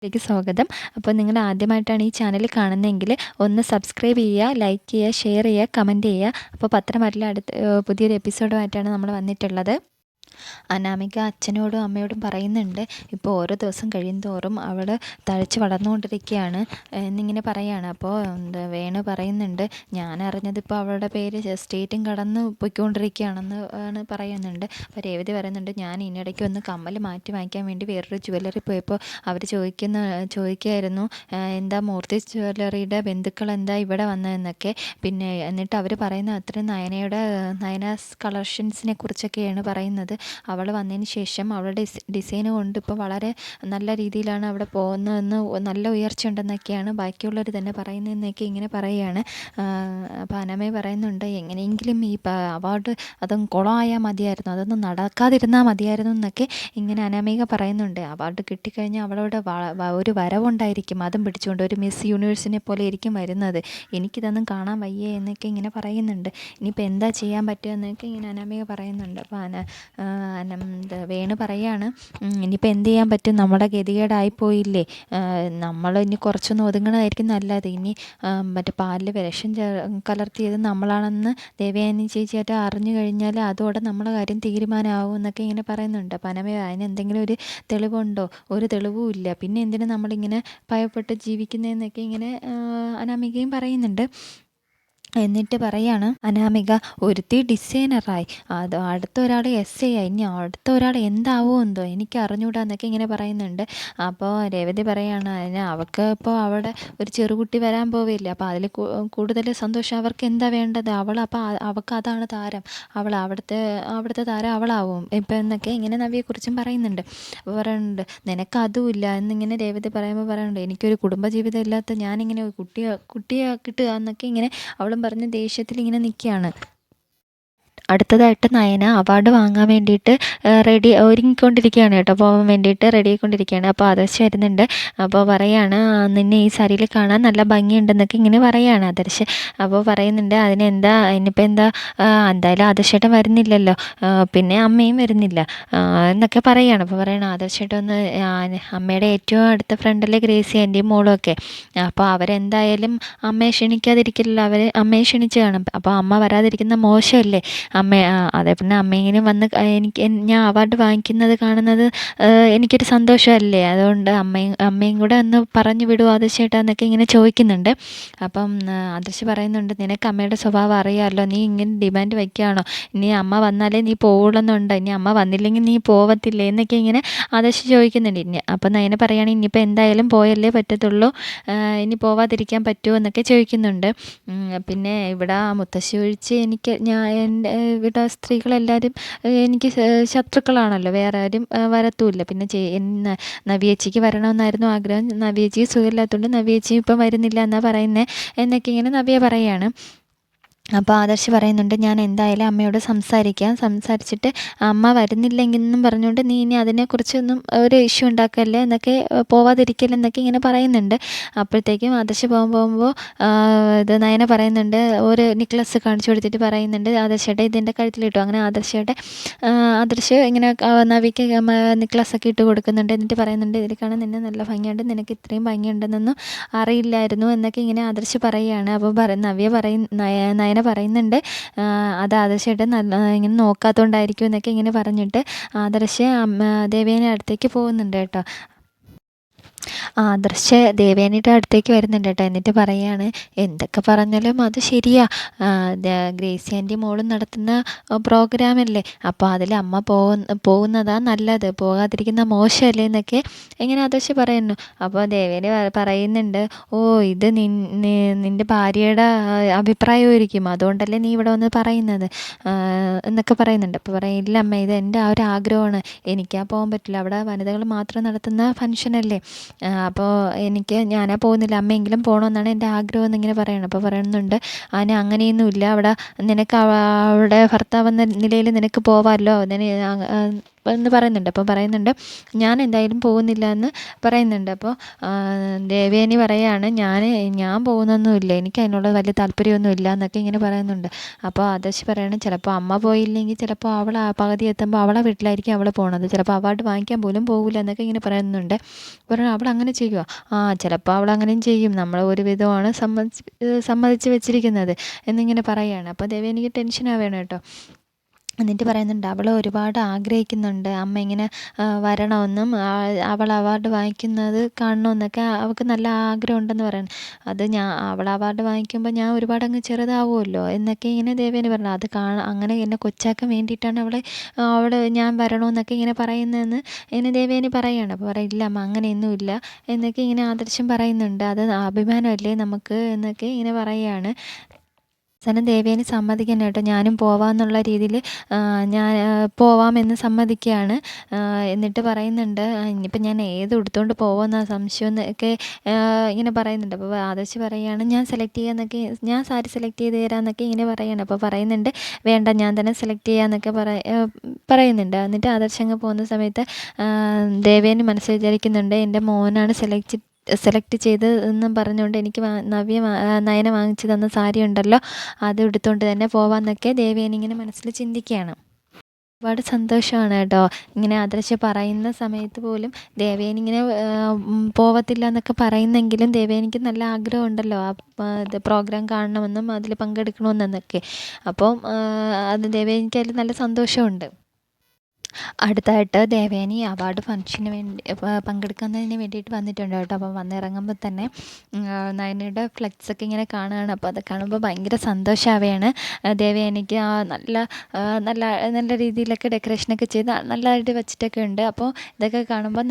ലേക്ക് സ്വാഗതം. അപ്പോൾ നിങ്ങൾ ആദ്യമായിട്ടാണ് ഈ ചാനൽ കാണുന്നതെങ്കിൽ ഒന്ന് സബ്സ്ക്രൈബ് ചെയ്യുക, ലൈക്ക് ചെയ്യുക, ഷെയർ ചെയ്യുക, കമൻറ്റ് ചെയ്യുക. അപ്പോൾ പത്രമല്ല പുതിയൊരു എപ്പിസോഡുമായിട്ടാണ് നമ്മൾ വന്നിട്ടുള്ളത്. അനാമിക അച്ഛനോടും അമ്മയോടും പറയുന്നുണ്ട്, ഇപ്പോൾ ഓരോ ദിവസം കഴിയുന്തോറും അവൾ തഴച്ച് വളർന്നുകൊണ്ടിരിക്കുകയാണ് എന്നിങ്ങനെ പറയുകയാണ്. അപ്പോൾ വേണു പറയുന്നുണ്ട്, ഞാൻ അറിഞ്ഞതിപ്പോൾ അവളുടെ പേര് സ്റ്റേറ്റും കടന്ന് പൊയ്ക്കൊണ്ടിരിക്കുകയാണെന്ന് പറയുന്നുണ്ട്. അപ്പോൾ രേവതി പറയുന്നുണ്ട്, ഞാൻ ഇതിനിടയ്ക്ക് ഒന്ന് കമ്മൽ മാറ്റി വാങ്ങിക്കാൻ വേണ്ടി വേറൊരു ജ്വല്ലറി പോയപ്പോൾ അവർ ചോദിക്കുമായിരുന്നു, എന്താ മൂർത്തി ജ്വല്ലറിയുടെ ബന്ധുക്കൾ എന്താ ഇവിടെ വന്നതെന്നൊക്കെ. പിന്നെ എന്നിട്ട് അവർ പറയുന്ന അത്രയും നയനാസ് കളക്ഷൻസിനെ കുറിച്ചൊക്കെയാണ് പറയുന്നത്. അവൾ വന്നതിന് ശേഷം അവളുടെ ഡിസൈൻ കൊണ്ട് ഇപ്പോൾ വളരെ നല്ല രീതിയിലാണ് അവിടെ പോകുന്നതെന്ന്, നല്ല ഉയർച്ച ഉണ്ടെന്നൊക്കെയാണ് ബാക്കിയുള്ളവർ തന്നെ പറയുന്നതെന്നൊക്കെ ഇങ്ങനെ പറയുകയാണ്. അപ്പോൾ അനമേ പറയുന്നുണ്ട്, എങ്ങനെയെങ്കിലും ഈ അവാർഡ് അതൊന്നും കുളമായാൽ മതിയായിരുന്നു, അതൊന്നും നടക്കാതിരുന്നാൽ മതിയായിരുന്നു എന്നൊക്കെ ഇങ്ങനെ അനാമിക പറയുന്നുണ്ട്. അവാർഡ് കിട്ടിക്കഴിഞ്ഞാൽ അവളോട് ഒരു വരവുണ്ടായിരിക്കും, അതും പിടിച്ചുകൊണ്ട് ഒരു മിസ് യൂണിവേഴ്സിനെ പോലെ ആയിരിക്കും വരുന്നത്. എനിക്കിതൊന്നും കാണാൻ വയ്യേ എന്നൊക്കെ ഇങ്ങനെ പറയുന്നുണ്ട്. ഇനിയിപ്പോൾ എന്താ ചെയ്യാൻ പറ്റുക എന്നൊക്കെ ഇങ്ങനെ അനാമിക പറയുന്നുണ്ട്. അപ്പോൾ വേണു പറയാണ്, ഇനിയിപ്പോൾ എന്ത് ചെയ്യാൻ പറ്റും, നമ്മുടെ ഗതികേടായിപ്പോയില്ലേ, നമ്മൾ ഇനി കുറച്ചൊന്ന് ഒതുങ്ങണമായിരിക്കും നല്ലത്. ഇനി മറ്റേ പാലിൽ വിഷം കലർത്തിയത് നമ്മളാണെന്ന് ദേവയാനി ചേച്ചിയായിട്ട് അറിഞ്ഞു കഴിഞ്ഞാൽ അതോടെ നമ്മളെ കാര്യം തീരുമാനമാവും എന്നൊക്കെ ഇങ്ങനെ പറയുന്നുണ്ട്. അപ്പം അതിന് എന്തെങ്കിലും ഒരു തെളിവുണ്ടോ? ഒരു തെളിവും ഇല്ല, പിന്നെ എന്തിനാ നമ്മളിങ്ങനെ ഭയപ്പെട്ട് ജീവിക്കുന്നതെന്നൊക്കെ ഇങ്ങനെ അനാമികയും പറയുന്നുണ്ട്. എന്നിട്ട് പറയാണ് അനാമിക, ഒരുത്തി ഡിസൈനറായി, അത് അടുത്ത ഒരാൾ എസ് ആയി, ഇനി അടുത്ത ഒരാൾ എന്താവോ എന്തോ എനിക്ക് അറിഞ്ഞൂടാ എന്നൊക്കെ ഇങ്ങനെ പറയുന്നുണ്ട്. അപ്പോൾ രേവതി പറയാണ്, അതിന് അവൾക്ക് ഇപ്പോൾ അവിടെ ഒരു ചെറുകുട്ടി വരാൻ പോവില്ല, അപ്പോൾ അതിൽ കൂടുതൽ സന്തോഷം അവർക്ക് എന്താ വേണ്ടത്, അപ്പോൾ അവൾക്ക് അതാണ് താരം, അവിടുത്തെ താരം അവളാവും ഇപ്പം എന്നൊക്കെ ഇങ്ങനെ നവ്യെക്കുറിച്ചും പറയുന്നുണ്ട്. അപ്പോൾ പറയുന്നുണ്ട്, നിനക്ക് അതുമില്ല എന്നിങ്ങനെ രേവതി പറയുമ്പോൾ പറയുന്നുണ്ട്, എനിക്കൊരു കുടുംബജീവിതം ഇല്ലാത്ത ഞാനിങ്ങനെ കുട്ടിയെ കിട്ടുക എന്നൊക്കെ ഇങ്ങനെ അവളും പറഞ്ഞ് ദേഷ്യത്തിൽ ഇങ്ങനെ നിൽക്കുകയാണ്. അടുത്തതായിട്ട് നയന അവാർഡ് വാങ്ങാൻ വേണ്ടിയിട്ട് ഒരുങ്ങിക്കൊണ്ടിരിക്കുകയാണ് കേട്ടോ, പോകാൻ വേണ്ടിയിട്ട് റെഡി ആയിക്കൊണ്ടിരിക്കുകയാണ്. അപ്പോൾ ആദർശ് വരുന്നുണ്ട്. അപ്പോൾ പറയാണ്, നിന്നെ ഈ സാരിയിൽ കാണാൻ നല്ല ഭംഗിയുണ്ടെന്നൊക്കെ ഇങ്ങനെ പറയുകയാണ് ആദർശ്. അപ്പോൾ പറയുന്നുണ്ട്, ഇനിയിപ്പോൾ എന്തായാലും ആദർശേട്ടൻ വരുന്നില്ലല്ലോ, പിന്നെ അമ്മയും വരുന്നില്ല എന്നൊക്കെ പറയുകയാണ്. അപ്പോൾ പറയണം, ആദർശേട്ടൻ ഒന്ന് അമ്മയുടെ ഏറ്റവും അടുത്ത ഫ്രണ്ടല്ലേ ഗ്രേസി ആൻറ്റിയും മോളും ഒക്കെ, അപ്പോൾ അവരെന്തായാലും അമ്മയെ ക്ഷണിക്കാതിരിക്കില്ലല്ലോ, അമ്മയെ ക്ഷണിച്ച് കാണും, അപ്പോൾ അമ്മ വരാതിരിക്കുന്ന മോശമല്ലേ അതേ പിന്നെ അമ്മയെങ്കിലും വന്ന് ഞാൻ അവാർഡ് വാങ്ങിക്കുന്നത് കാണുന്നത് എനിക്കൊരു സന്തോഷമല്ലേ, അതുകൊണ്ട് അമ്മയും കൂടെ ഒന്ന് പറഞ്ഞു വിടുമോ ആദർശേട്ടാ എന്നൊക്കെ ഇങ്ങനെ ചോദിക്കുന്നുണ്ട്. അപ്പം ആദർശ് പറയുന്നുണ്ട്, നിനക്ക് അമ്മയുടെ സ്വഭാവം അറിയാമല്ലോ, നീ ഇങ്ങനെ ഡിമാൻഡ് വയ്ക്കുകയാണോ, ഇനി അമ്മ വന്നാലേ നീ പോവുള്ളെന്നുണ്ട്, ഇനി അമ്മ വന്നില്ലെങ്കിൽ നീ പോവത്തില്ലേ എന്നൊക്കെ ഇങ്ങനെ ആദർശ് ചോദിക്കുന്നുണ്ട്. അപ്പം നയന പറയുകയാണെങ്കിൽ ഇനിയിപ്പോൾ എന്തായാലും പോയല്ലേ പറ്റത്തുള്ളൂ, ഇനി പോവാതിരിക്കാൻ പറ്റുമോ എന്നൊക്കെ ചോദിക്കുന്നുണ്ട്. പിന്നെ ഇവിടെ മുത്തശ്ശി ഒഴിച്ച് എൻ്റെ ഇവിടെ സ്ത്രീകളെല്ലാവരും എനിക്ക് ശത്രുക്കളാണല്ലോ, വേറെ ആരും വരത്തുമില്ല. പിന്നെ നവ്യേച്ചിക്ക് വരണമെന്നായിരുന്നു ആഗ്രഹം, നവ്യേച്ചിക്ക് സുഖമില്ലാത്തതുകൊണ്ട് നവ്യേച്ചി ഇപ്പം വരുന്നില്ല എന്നാണ് പറയുന്നത് എന്നൊക്കെ ഇങ്ങനെ നവ്യ പറയുകയാണ്. അപ്പോൾ ആദർശ് പറയുന്നുണ്ട്, ഞാൻ എന്തായാലും അമ്മയോട് സംസാരിച്ചിട്ട് അമ്മ വരുന്നില്ലെങ്കിലും പറഞ്ഞുകൊണ്ട് നീ ഇനി അതിനെക്കുറിച്ചൊന്നും ഒരു ഇഷ്യൂ ഉണ്ടാക്കല്ലേ എന്നൊക്കെ, പോവാതിരിക്കലെന്നൊക്കെ ഇങ്ങനെ പറയുന്നുണ്ട്. അപ്പോഴത്തേക്കും ആദർശ് പോകുമ്പോൾ ഇത് നയന പറയുന്നുണ്ട്, ഒരു നെക്ലസ് കാണിച്ചു കൊടുത്തിട്ട് പറയുന്നുണ്ട്, ആദർശയുടെ ഇതിൻ്റെ കഴുത്തിലിട്ടു. അങ്ങനെ ആദർശ് ഇങ്ങനെ നവിക്ക് നെക്ലസ്സൊക്കെ ഇട്ട് കൊടുക്കുന്നുണ്ട്. എന്നിട്ട് പറയുന്നുണ്ട്, ഇതിൽ കാണാൻ നിന്നെ നല്ല ഭംഗിയുണ്ട്, നിനക്ക് ഇത്രയും ഭംഗിയുണ്ടെന്നൊന്നും അറിയില്ലായിരുന്നു എന്നൊക്കെ ഇങ്ങനെ ആദർശ് പറയുകയാണ്. അപ്പോൾ നയന പറയുന്നുണ്ട്, അത് ആദർശമായിട്ട് ഇങ്ങനെ നോക്കാത്തതുകൊണ്ടായിരിക്കും എന്നൊക്കെ ഇങ്ങനെ പറഞ്ഞിട്ട് ആദർശ് ദേവേനെ അടുത്തേക്ക് പോകുന്നുണ്ട് കേട്ടോ. ആദർശ് ദേവേനിയുടെ അടുത്തേക്ക് വരുന്നുണ്ട് കേട്ടോ. എന്നിട്ട് പറയുകയാണ്, എന്തൊക്കെ പറഞ്ഞാലും അത് ശരിയാ, ഗ്രേസി ആൻറ്റി മോളും നടത്തുന്ന പ്രോഗ്രാമല്ലേ, അപ്പോൾ അതിൽ അമ്മ പോകുന്നതാണ് നല്ലത്, പോകാതിരിക്കുന്ന മോശമല്ലേ എന്നൊക്കെ ഇങ്ങനെ ആദർശ് പറയുന്നു. അപ്പോൾ ദേവേനി പറയുന്നുണ്ട്, ഓ ഇത് നിൻ്റെ ഭാര്യയുടെ അഭിപ്രായമായിരിക്കും, അതുകൊണ്ടല്ലേ നീ ഇവിടെ വന്ന് പറയുന്നത് എന്നൊക്കെ പറയുന്നുണ്ട്. അപ്പോൾ ഇല്ല അമ്മ, ഇത് എൻ്റെ ആ ഒരു ആഗ്രഹമാണ്, എനിക്കാ പോകാൻ പറ്റില്ല, അവിടെ വനിതകൾ മാത്രം നടത്തുന്ന ഫംഗ്ഷനല്ലേ, അപ്പോൾ ഞാനാ പോകുന്നില്ല, അമ്മയെങ്കിലും പോകണമെന്നാണ് എൻ്റെ ആഗ്രഹം എന്നിങ്ങനെ പറയണം. അപ്പോൾ പറയുന്നുണ്ട്, അങ്ങനെയൊന്നുമില്ല, അവിടെ നിനക്ക് അവിടെ ഭർത്താവ് എന്ന നിലയിൽ നിനക്ക് പോവാമല്ലോ, എന്ന് പറയുന്നുണ്ട്. അപ്പോൾ പറയുന്നുണ്ട് ഞാൻ എന്തായാലും പോകുന്നില്ല എന്ന് പറയുന്നുണ്ട്. അപ്പോൾ ദേവയാനി പറയാണ് ഞാൻ പോകുന്നൊന്നുമില്ല, എനിക്ക് അതിനുള്ള വലിയ താല്പര്യമൊന്നും ഇല്ല എന്നൊക്കെ ഇങ്ങനെ പറയുന്നുണ്ട്. അപ്പോൾ ആദർശ് പറയണം ചിലപ്പോൾ അമ്മ പോയില്ലെങ്കിൽ ചിലപ്പോൾ അവൾ ആ പകുതി എത്തുമ്പോൾ അവളെ വീട്ടിലായിരിക്കും അവൾ പോണത്, ചിലപ്പോൾ അവാർഡ് വാങ്ങിക്കാൻ പോലും പോകില്ല എന്നൊക്കെ ഇങ്ങനെ പറയുന്നുണ്ട്. പറഞ്ഞു അവൾ അങ്ങനെ ചെയ്യുമോ? ചിലപ്പോൾ അവൾ അങ്ങനെയും ചെയ്യും, നമ്മൾ ഒരു വിധമാണ് സമ്മതിച്ച് വെച്ചിരിക്കുന്നത് എന്നിങ്ങനെ പറയുകയാണ്. അപ്പോൾ ദേവയാനിക്ക് ടെൻഷൻ ആവുകയാണ് കേട്ടോ. എന്നിട്ട് പറയുന്നുണ്ട് അവൾ ഒരുപാട് ആഗ്രഹിക്കുന്നുണ്ട് അമ്മ ഇങ്ങനെ വരണമെന്നും അവൾ അവാർഡ് വാങ്ങിക്കുന്നത് കാണണമെന്നൊക്കെ അവൾക്ക് നല്ല ആഗ്രഹം ഉണ്ടെന്ന് പറയണം. അത് അവൾ അവാർഡ് വാങ്ങിക്കുമ്പോൾ ഞാൻ ഒരുപാട് അങ്ങ് ചെറുതാവുമല്ലോ എന്നൊക്കെ ഇങ്ങനെ ദേവേനി പറഞ്ഞു. അത് അങ്ങനെ എന്നെ കൊച്ചാക്കാൻ വേണ്ടിയിട്ടാണ് അവൾ ഞാൻ വരണമെന്നൊക്കെ ഇങ്ങനെ പറയുന്നതെന്ന് ഇങ്ങനെ ദേവേനി പറയുകയാണ്. അപ്പോൾ പറയില്ല അമ്മ അങ്ങനെയൊന്നുമില്ല എന്നൊക്കെ ഇങ്ങനെ ആദർശം പറയുന്നുണ്ട്. അത് അഭിമാനമല്ലേ നമുക്ക് എന്നൊക്കെ ഇങ്ങനെ പറയുകയാണ്. അവസാനം ദേവയാനി സമ്മതിക്കണം കേട്ടോ, ഞാനും പോവാമെന്നുള്ള രീതിയിൽ ഞാൻ പോവാമെന്ന് സമ്മതിക്കുകയാണ്. എന്നിട്ട് പറയുന്നുണ്ട് ഇനിയിപ്പോൾ ഞാൻ ഏത് ഉടുത്തുകൊണ്ട് പോകുമെന്നാണ് സംശയം എന്നൊക്കെ ഇങ്ങനെ പറയുന്നുണ്ട്. അപ്പോൾ ആദർശ് പറയുകയാണ് ഞാൻ സെലക്ട് ചെയ്യാമെന്നൊക്കെ, ഞാൻ സാരി സെലക്ട് ചെയ്ത് തരാമെന്നൊക്കെ ഇങ്ങനെ പറയുകയാണ്. അപ്പോൾ പറയുന്നുണ്ട് വേണ്ട ഞാൻ തന്നെ സെലക്ട് ചെയ്യാമെന്നൊക്കെ പറയുന്നുണ്ട്. എന്നിട്ട് ആദർശ് അങ്ങ് പോകുന്ന സമയത്ത് ദേവയാനി മനസ്സിൽ വിചാരിക്കുന്നുണ്ട് എൻ്റെ മോനാണ് സെലക്ട് ചെയ്ത് എന്നും പറഞ്ഞുകൊണ്ട് എനിക്ക് നയന വാങ്ങിച്ചു തന്ന സാരി ഉണ്ടല്ലോ അത് എടുത്തുകൊണ്ട് തന്നെ പോവാമെന്നൊക്കെ ദേവയാനി ഇങ്ങനെ മനസ്സിൽ ചിന്തിക്കുകയാണ്. ഒരുപാട് സന്തോഷമാണ് കേട്ടോ. ഇങ്ങനെ ആദർശ് പറയുന്ന സമയത്ത് പോലും ദേവയാനി ഇങ്ങനെ പോവത്തില്ല എന്നൊക്കെ പറയുന്നെങ്കിലും ദേവയാനിക്ക് നല്ല ആഗ്രഹം ഉണ്ടല്ലോ ഇത് പ്രോഗ്രാം കാണണമെന്നും അതിൽ പങ്കെടുക്കണമെന്നൊക്കെ. അപ്പം അത് ദേവയാനിക്ക് അതിൽ നല്ല സന്തോഷമുണ്ട്. അടുത്തായിട്ട് ദേവയാനി അവാർഡ് ഫംഗ്ഷന് വേണ്ടി പങ്കെടുക്കുന്നതിന് വേണ്ടിയിട്ട് വന്നിട്ടുണ്ട് കേട്ടോ. അപ്പോൾ വന്നിറങ്ങുമ്പോൾ തന്നെ നയനയുടെ ഫ്ലെക്സൊക്കെ ഇങ്ങനെ കാണുകയാണ്. അപ്പോൾ അത് കാണുമ്പോൾ ഭയങ്കര സന്തോഷമാവുകയാണ് ദേവയാനിക്ക്. നല്ല നല്ല നല്ല രീതിയിലൊക്കെ ഡെക്കറേഷനൊക്കെ ചെയ്ത് നല്ലതായിട്ട് വെച്ചിട്ടൊക്കെ ഉണ്ട്. അപ്പോൾ ഇതൊക്കെ കാണുമ്പോൾ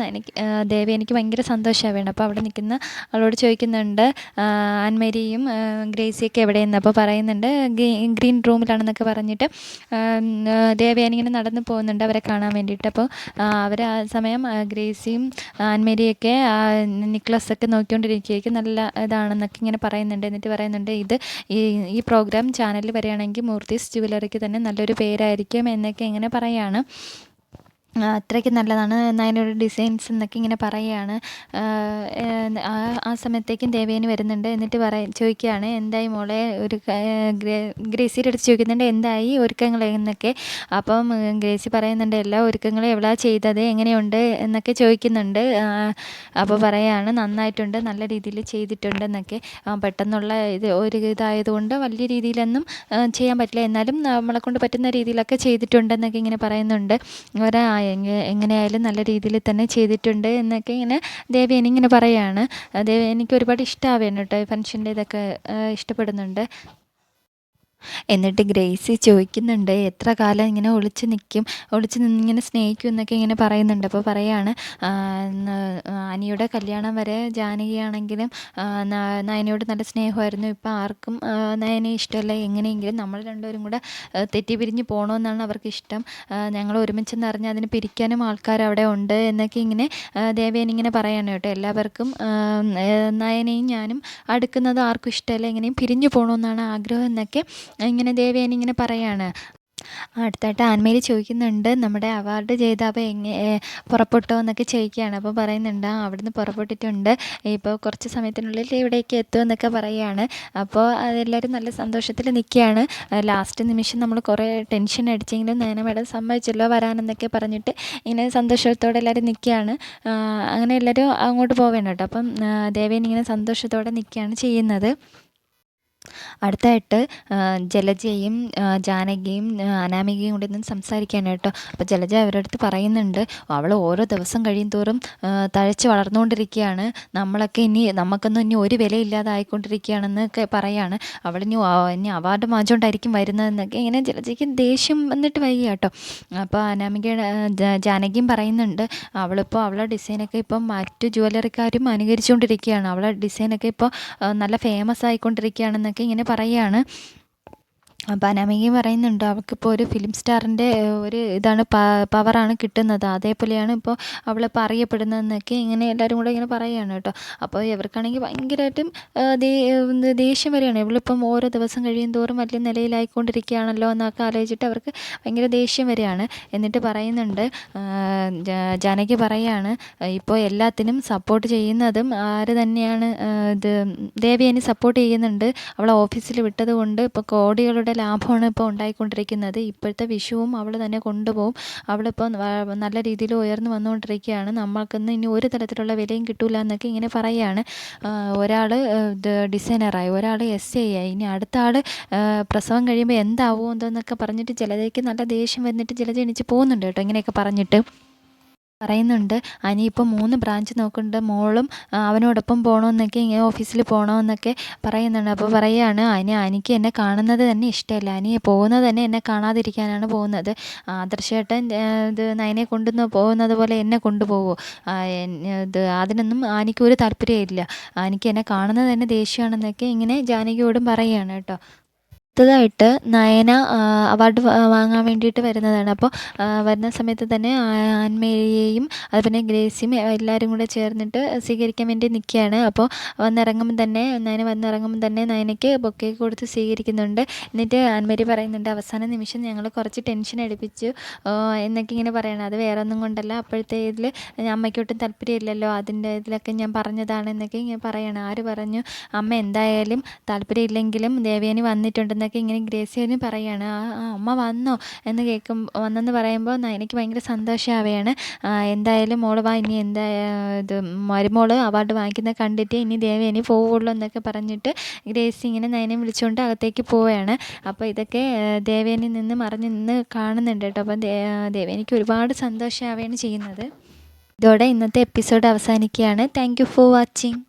ദേവയാനിക്ക് ഭയങ്കര സന്തോഷമാവുകയാണ്. അപ്പോൾ അവിടെ നിൽക്കുന്ന അവളോട് ചോദിക്കുന്നുണ്ട് ആൻമേരിയും ഗ്രേസിയൊക്കെ എവിടെയെന്ന്. അപ്പോൾ പറയുന്നുണ്ട് ഗ്രീൻ റൂമിലാണെന്നൊക്കെ പറഞ്ഞിട്ട് ദേവയാനി ഇങ്ങനെ നടന്നു പോകുന്നുണ്ട് അവരെ കാണാൻ വേണ്ടിയിട്ട്. അപ്പോൾ അവർ ആ സമയം ഗ്രേസിയും ആൻമേരിയൊക്കെ നിക്ലസൊക്കെ നോക്കിക്കൊണ്ടിരിക്കുകയായിരിക്കും, നല്ല ഇതാണെന്നൊക്കെ ഇങ്ങനെ പറയുന്നുണ്ട്. എന്നിട്ട് പറയുന്നുണ്ട് ഈ പ്രോഗ്രാം ചാനലിൽ വരികയാണെങ്കിൽ മൂർത്തീസ് ജുവലറിക്ക് തന്നെ നല്ലൊരു പേരായിരിക്കും എന്നൊക്കെ ഇങ്ങനെ പറയുകയാണ്. അത്രയ്ക്ക് നല്ലതാണ് നയനയുടെ ഡിസൈൻസ് എന്നൊക്കെ ഇങ്ങനെ പറയുകയാണ്. ആ സമയത്തേക്കും ദേവയാനി വരുന്നുണ്ട്. എന്നിട്ട് ചോദിക്കുകയാണ് എന്തായി മോളെ, ഒരു ഗ്രേസിയുടെ അടുത്ത് ചോദിക്കുന്നുണ്ട് എന്തായി ഒരുക്കങ്ങൾ എന്നൊക്കെ. അപ്പം ഗ്രേസി പറയുന്നുണ്ട് എല്ലാ ഒരുക്കങ്ങളും എവിടെയാ ചെയ്തത്, എങ്ങനെയുണ്ട് എന്നൊക്കെ ചോദിക്കുന്നുണ്ട്. അപ്പോൾ പറയുകയാണ് നന്നായിട്ടുണ്ട്, നല്ല രീതിയിൽ ചെയ്തിട്ടുണ്ട് എന്നൊക്കെ. പെട്ടെന്നുള്ള ഒരു ഇതായതുകൊണ്ട് വലിയ രീതിയിലൊന്നും ചെയ്യാൻ പറ്റില്ല, എന്നാലും നമ്മളെക്കൊണ്ട് പറ്റുന്ന രീതിയിലൊക്കെ ചെയ്തിട്ടുണ്ടെന്നൊക്കെ ഇങ്ങനെ പറയുന്നുണ്ട്. എങ്ങനെയായാലും നല്ല രീതിയിൽ തന്നെ ചെയ്തിട്ടുണ്ട് എന്നൊക്കെ ഇങ്ങനെ ദേവയാനി ഇങ്ങനെ പറയുകയാണ്. എനിക്ക് ഒരുപാട് ഇഷ്ടമാവുകയാണ് കേട്ടോ, ഫംഗ്ഷൻ്റെ ഇതൊക്കെ ഇഷ്ടപ്പെടുന്നുണ്ട്. എന്നിട്ട് ഗ്രേസി ചോദിക്കുന്നുണ്ട് എത്ര കാലം ഇങ്ങനെ ഒളിച്ച് നിന്നിങ്ങനെ സ്നേഹിക്കും എന്നൊക്കെ ഇങ്ങനെ പറയുന്നുണ്ട്. അപ്പോൾ പറയാണ് അനിയുടെ കല്യാണം വരെ ജാനകിയാണെങ്കിലും നയനയോട് നല്ല സ്നേഹമായിരുന്നു, ഇപ്പം ആർക്കും നയനയെ ഇഷ്ടമല്ല, എങ്ങനെയെങ്കിലും നമ്മൾ രണ്ടുപേരും കൂടെ തെറ്റിപ്പിരിഞ്ഞ് പോകണമെന്നാണ് അവർക്കിഷ്ടം, ഞങ്ങൾ ഒരുമിച്ചെന്ന് അറിഞ്ഞാൽ അതിന് പിരിക്കാനും ആൾക്കാർ അവിടെ ഉണ്ട് എന്നൊക്കെ ഇങ്ങനെ ദേവയാനി ഇങ്ങനെ പറയാണ് കേട്ടോ. എല്ലാവർക്കും നയനയും ഞാനും അടുക്കുന്നത് ആർക്കും ഇഷ്ടമല്ല, എങ്ങനെയും പിരിഞ്ഞു പോകണമെന്നാണ് ആഗ്രഹം എന്നൊക്കെ ഇങ്ങനെ ദേവയാനി ഇങ്ങനെ പറയാണ്. അടുത്തായിട്ട് ആൻമേരി ചോദിക്കുന്നുണ്ട് നമ്മുടെ അവാർഡ് ജേതാവ് പുറപ്പെട്ടോ എന്നൊക്കെ ചോദിക്കുകയാണ്. അപ്പോൾ പറയുന്നുണ്ട് അവിടുന്ന് പുറപ്പെട്ടിട്ടുണ്ട്, ഇപ്പോൾ കുറച്ച് സമയത്തിനുള്ളിൽ ഇവിടേക്ക് എത്തുമെന്നൊക്കെ പറയുകയാണ്. അപ്പോൾ അതെല്ലാവരും നല്ല സന്തോഷത്തിൽ നിൽക്കുകയാണ്. ലാസ്റ്റ് നിമിഷം നമ്മൾ കുറേ ടെൻഷൻ അടിച്ചെങ്കിലും നയന മേഡം സമ്മതിച്ചല്ലോ വരാനെന്നൊക്കെ പറഞ്ഞിട്ട് ഇങ്ങനെ സന്തോഷത്തോടെ എല്ലാവരും നിൽക്കുകയാണ്. അങ്ങനെ എല്ലാവരും അങ്ങോട്ട് പോവേണ്ട കേട്ടോ. അപ്പം ദേവേനി ഇങ്ങനെ സന്തോഷത്തോടെ നിൽക്കുകയാണ് ചെയ്യുന്നത്. അടുത്തായിട്ട് ജലജയും ജാനകിയും അനാമികയും കൂടി നിന്ന് സംസാരിക്കുകയാണ് കേട്ടോ. അപ്പോൾ ജലജ അവരുടെ അടുത്ത് പറയുന്നുണ്ട് അവൾ ഓരോ ദിവസം കഴിയും തോറും തഴച്ച് വളർന്നുകൊണ്ടിരിക്കുകയാണ്, നമുക്കൊന്നും ഇനി ഒരു വിലയില്ലാതായിക്കൊണ്ടിരിക്കുകയാണെന്നൊക്കെ പറയാണ്. ഇനി അവാർഡ് വാങ്ങിച്ചുകൊണ്ടായിരിക്കും വരുന്നതെന്നൊക്കെ ഇങ്ങനെ ജലജയ്ക്ക് ദേഷ്യം വന്നിട്ട് വയ്യ കേട്ടോ. അപ്പോൾ അനാമികയുടെ ജാനകിയും പറയുന്നുണ്ട് അവളുടെ ഡിസൈനൊക്കെ ഇപ്പം മറ്റു ജ്വല്ലറിക്കാരും അനുകരിച്ചുകൊണ്ടിരിക്കുകയാണ്, അവളുടെ ഡിസൈനൊക്കെ ഇപ്പോൾ നല്ല ഫേമസ് ആയിക്കൊണ്ടിരിക്കുകയാണെന്നൊക്കെ ഇങ്ങനെ പറയുകയാണ്. അപ്പോൾ അനാമികയും പറയുന്നുണ്ട് അവൾക്കിപ്പോൾ ഒരു ഫിലിം സ്റ്റാറിൻ്റെ ഒരു ഇതാണ് പവറാണ് കിട്ടുന്നത്, അതേപോലെയാണ് ഇപ്പോൾ അവളിപ്പോൾ അറിയപ്പെടുന്നതെന്നൊക്കെ ഇങ്ങനെ എല്ലാവരും കൂടെ ഇങ്ങനെ പറയുകയാണ് കേട്ടോ. അപ്പോൾ ഇവർക്കാണെങ്കിൽ ഭയങ്കരമായിട്ടും ദേഷ്യം വരികയാണ്. ഇവളിപ്പം ഓരോ ദിവസം കഴിയും തോറും വലിയ നിലയിലായിക്കൊണ്ടിരിക്കുകയാണല്ലോ എന്നൊക്കെ ആലോചിച്ചിട്ട് അവർക്ക് ഭയങ്കര ദേഷ്യം വരികയാണ്. എന്നിട്ട് പറയുന്നുണ്ട്, ജാനകി പറയാണ് ഇപ്പോൾ എല്ലാത്തിനും സപ്പോർട്ട് ചെയ്യുന്നതും ആര് തന്നെയാണ്, ഇത് ദേവയാനി സപ്പോർട്ട് ചെയ്യുന്നുണ്ട്. അവളെ ഓഫീസിൽ വിട്ടത് കൊണ്ട് ഇപ്പോൾ കോടികളുടെ ലാഭമാണ് ഇപ്പോൾ ഉണ്ടായിക്കൊണ്ടിരിക്കുന്നത്. ഇപ്പോഴത്തെ വിഷുവും അവൾ തന്നെ കൊണ്ടുപോകും. അവളിപ്പോൾ നല്ല രീതിയിൽ ഉയർന്നു വന്നുകൊണ്ടിരിക്കുകയാണ്. നമ്മൾക്കിന്ന് ഇനി ഒരു തരത്തിലുള്ള വിലയും കിട്ടില്ല എന്നൊക്കെ ഇങ്ങനെ പറയുകയാണ്. ഒരാൾ ഡിസൈനറായി, ഒരാൾ SI ആയി, ഇനി അടുത്ത ആൾ പ്രസവം കഴിയുമ്പോൾ എന്താവുമോ എന്തോന്നൊക്കെ പറഞ്ഞിട്ട് ജലജയ്ക്ക് നല്ല ദേഷ്യം വന്നിട്ട് ജലജ എണീച്ച് പോകുന്നുണ്ട് കേട്ടോ. ഇങ്ങനെയൊക്കെ പറഞ്ഞിട്ട് പറയുന്നുണ്ട് അനിയിപ്പോൾ 3 ബ്രാഞ്ച് നോക്കുന്നുണ്ട്, മോളും അവനോടൊപ്പം പോകണമെന്നൊക്കെ, ഇങ്ങനെ ഓഫീസിൽ പോകണമെന്നൊക്കെ പറയുന്നുണ്ട്. അപ്പോൾ പറയുകയാണ് അനിക്ക് എന്നെ കാണുന്നത് തന്നെ ഇഷ്ടമല്ല, അനി പോകുന്നത് തന്നെ എന്നെ കാണാതിരിക്കാനാണ് പോകുന്നത്. ആദർശേട്ടൻ ഇത് നയനെ പോകുന്നത് പോലെ എന്നെ കൊണ്ടുപോകുമോ? അതിനൊന്നും എനിക്കൊരു താല്പര്യമില്ല, എനിക്ക് എന്നെ കാണുന്നത് തന്നെ ദേഷ്യമാണെന്നൊക്കെ ഇങ്ങനെ ജാനകിയോടും പറയുകയാണ് കേട്ടോ. അടുത്തതായിട്ട് നയന അവാർഡ് വാങ്ങാൻ വേണ്ടിയിട്ട് വരുന്നതാണ്. അപ്പോൾ വരുന്ന സമയത്ത് തന്നെ ആൻമേരിയെയും അതുപോലെ ഗ്രേസിയും എല്ലാവരും കൂടെ ചേർന്നിട്ട് സ്വീകരിക്കാൻ വേണ്ടി നിൽക്കുകയാണ്. അപ്പോൾ നയന വന്നിറങ്ങുമ്പോൾ തന്നെ നയനയ്ക്ക് ബൊക്കെയൊക്കെ കൊടുത്ത് സ്വീകരിക്കുന്നുണ്ട്. എന്നിട്ട് ആൻമേരി പറയുന്നുണ്ട്, അവസാന നിമിഷം ഞങ്ങൾ കുറച്ച് ടെൻഷൻ അടുപ്പിച്ചു എന്നൊക്കെ ഇങ്ങനെ പറയണം. അത് വേറെ ഒന്നും കൊണ്ടല്ല, അപ്പോഴത്തെ ഇതിൽ അമ്മയ്ക്കൊട്ടും താല്പര്യമില്ലല്ലോ, അതിൻ്റെ ഇതിലൊക്കെ ഞാൻ പറഞ്ഞതാണ് എന്നൊക്കെ ഇങ്ങനെ പറയണം. ആര് പറഞ്ഞു, അമ്മ എന്തായാലും താല്പര്യമില്ലെങ്കിലും ദേവയാനി വന്നിട്ടുണ്ടെന്നൊക്കെ ഇങ്ങനെ ഗ്രേസിയോന് പറയുകയാണ്. അമ്മ വന്നോ എന്ന് വന്നെന്ന് പറയുമ്പോൾ എനിക്ക് ഭയങ്കര സന്തോഷമാവുകയാണ്. എന്തായാലും മോള് വാ, ഇനി ഇത് മരുമോള് അവാർഡ് വാങ്ങിക്കുന്നത് കണ്ടിട്ട് ഇനി ദേവയാനി പോവുള്ളൂ എന്നൊക്കെ പറഞ്ഞിട്ട് ഗ്രേസി ഇങ്ങനെ നയനെ വിളിച്ചുകൊണ്ട് അകത്തേക്ക് പോവുകയാണ്. അപ്പോൾ ഇതൊക്കെ ദേവയാനി നിന്ന് മറിഞ്ഞ് നിന്ന് കാണുന്നുണ്ട് കേട്ടോ. അപ്പം ദേവയാനിക്ക് ഒരുപാട് സന്തോഷമാവുകയാണ് ചെയ്യുന്നത്. ഇതോടെ ഇന്നത്തെ എപ്പിസോഡ് അവസാനിക്കുകയാണ്. Thank you for watching.